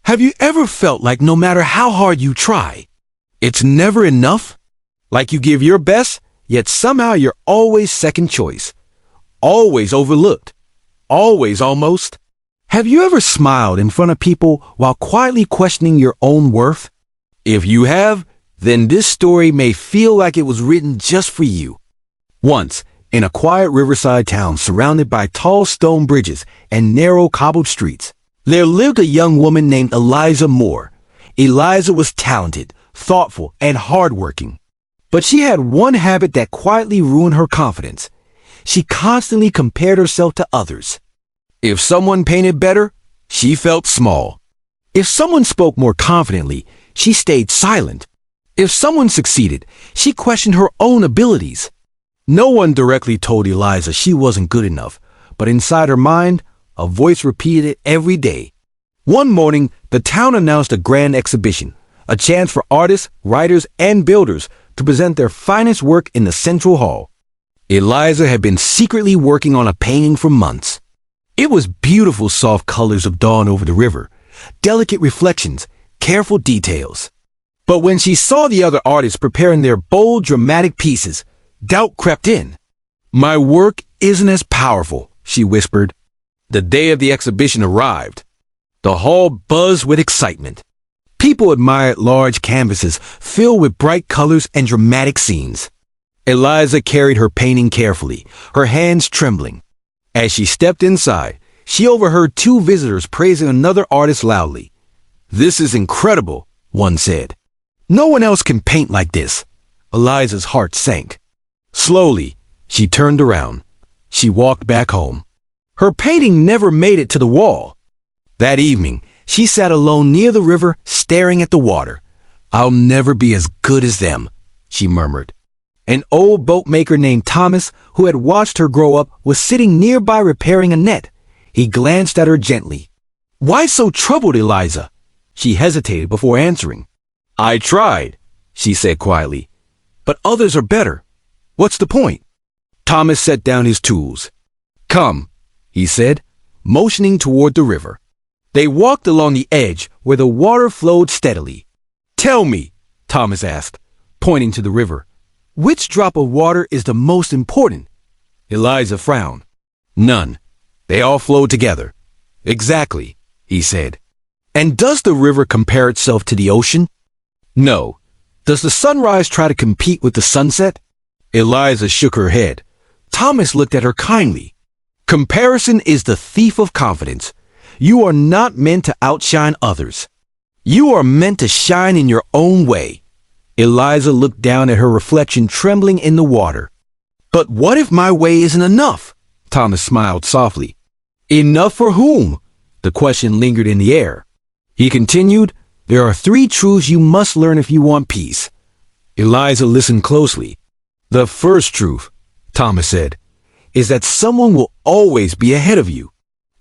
Have you ever felt like no matter how hard you try, it's never enough? Like you give your best, yet somehow you're always second choice, always overlooked, always almost? Have you ever smiled in front of people while quietly questioning your own worth? If you have, then this story may feel like it was written just for you. Once, in a quiet riverside town surrounded by tall stone bridges and narrow cobbled streets, there lived a young woman named Eliza Moore. Eliza was talented, thoughtful, and hardworking. But she had one habit that quietly ruined her confidence. She constantly compared herself to others. If someone painted better, she felt small. If someone spoke more confidently, she stayed silent. If someone succeeded, she questioned her own abilities. No one directly told Eliza she wasn't good enough, but inside her mind, a voice repeated it every day. One morning, the town announced a grand exhibition, a chance for artists, writers, and builders to present their finest work in the central hall. Eliza had been secretly working on a painting for months. It was beautiful soft colors of dawn over the river, delicate reflections, careful details. But when she saw the other artists preparing their bold, dramatic pieces, doubt crept in. "My work isn't as powerful," she whispered. The day of the exhibition arrived. The hall buzzed with excitement. People admired large canvases filled with bright colors and dramatic scenes. Eliza carried her painting carefully, her hands trembling. As she stepped inside, she overheard two visitors praising another artist loudly. "This is incredible," one said. "No one else can paint like this." Eliza's heart sank. Slowly, she turned around. She walked back home. Her painting never made it to the wall. That evening, she sat alone near the river, staring at the water. "I'll never be as good as them," she murmured. An old boatmaker named Thomas, who had watched her grow up, was sitting nearby repairing a net. He glanced at her gently. "Why so troubled, Eliza?" She hesitated before answering. "I tried," she said quietly, "but others are better. What's the point?" Thomas set down his tools. "Come," he said, motioning toward the river. They walked along the edge where the water flowed steadily. "Tell me," Thomas asked, pointing to the river, "which drop of water is the most important?" Eliza frowned. "None. They all flow together." "Exactly," he said. "And does the river compare itself to the ocean?" "No." "Does the sunrise try to compete with the sunset?" Eliza shook her head. Thomas looked at her kindly. "Comparison is the thief of confidence. You are not meant to outshine others. You are meant to shine in your own way." Eliza looked down at her reflection trembling in the water. "But what if my way isn't enough?" Thomas smiled softly. "Enough for whom?" The question lingered in the air. He continued, "There are 3 truths you must learn if you want peace." Eliza listened closely. "The first truth," Thomas said, "is that someone will always be ahead of you,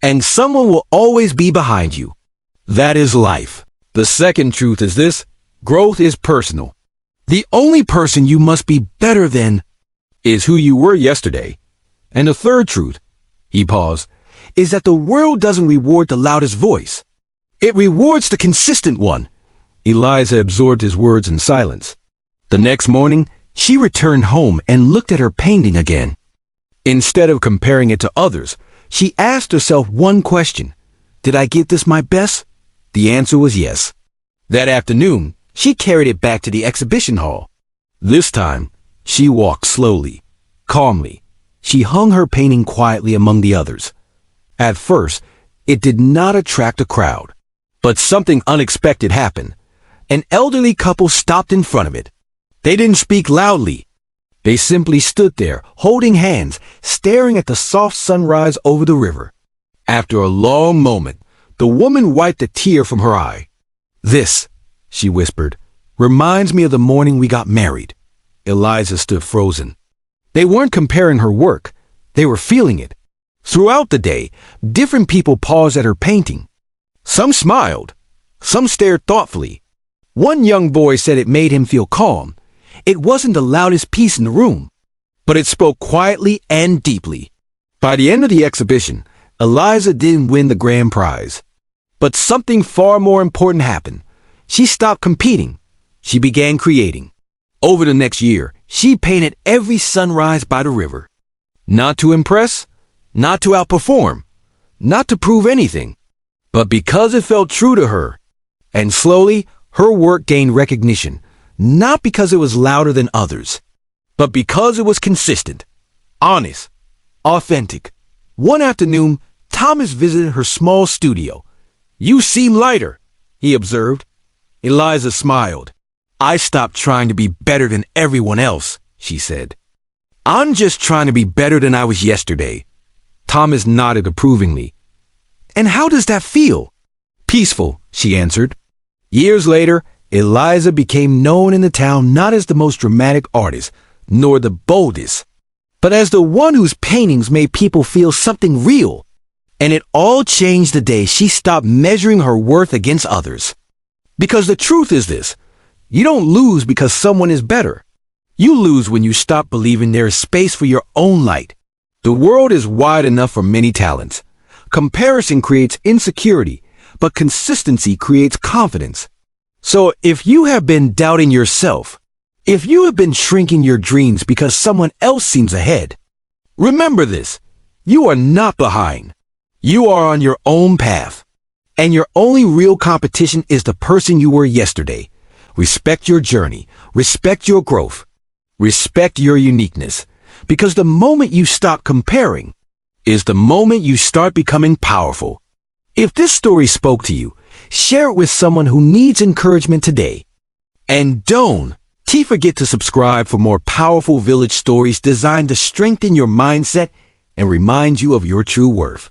and someone will always be behind you. That is life. The second truth is this: growth is personal. The only person you must be better than is who you were yesterday. And the third truth," he paused, "is that the world doesn't reward the loudest voice. It rewards the consistent one." Eliza absorbed his words in silence. The next morning, she returned home and looked at her painting again. Instead of comparing it to others, she asked herself one question: "Did I give this my best?" The answer was yes. That afternoon, she carried it back to the exhibition hall. This time, she walked slowly, calmly. She hung her painting quietly among the others. At first, it did not attract a crowd. But something unexpected happened. An elderly couple stopped in front of it. They didn't speak loudly. They simply stood there, holding hands, staring at the soft sunrise over the river. After a long moment, the woman wiped a tear from her eye. "This," she whispered, "reminds me of the morning we got married." Eliza stood frozen. They weren't comparing her work. They were feeling it. Throughout the day, different people paused at her painting. Some smiled. Some stared thoughtfully. One young boy said it made him feel calm. It wasn't the loudest piece in the room, but it spoke quietly and deeply. By the end of the exhibition, Eliza didn't win the grand prize. But something far more important happened. She stopped competing. She began creating. Over the next year, she painted every sunrise by the river. Not to impress, not to outperform, not to prove anything, but because it felt true to her. And slowly, her work gained recognition, not because it was louder than others, but because it was consistent, honest, authentic. One afternoon, Thomas visited her small studio. "You seem lighter," he observed. Eliza smiled. "I stopped trying to be better than everyone else," she said. "I'm just trying to be better than I was yesterday." Thomas nodded approvingly. "And how does that feel?" "Peaceful," she answered. Years later, Eliza became known in the town not as the most dramatic artist, nor the boldest, but as the one whose paintings made people feel something real. And it all changed the day she stopped measuring her worth against others. Because the truth is this: you don't lose because someone is better. You lose when you stop believing there is space for your own light. The world is wide enough for many talents. Comparison creates insecurity, but consistency creates confidence. So if you have been doubting yourself, if you have been shrinking your dreams because someone else seems ahead, remember this: you are not behind. You are on your own path. And your only real competition is the person you were yesterday. Respect your journey. Respect your growth. Respect your uniqueness. Because the moment you stop comparing is the moment you start becoming powerful. If this story spoke to you, share it with someone who needs encouragement today. And don't forget to subscribe for more powerful village stories designed to strengthen your mindset and remind you of your true worth.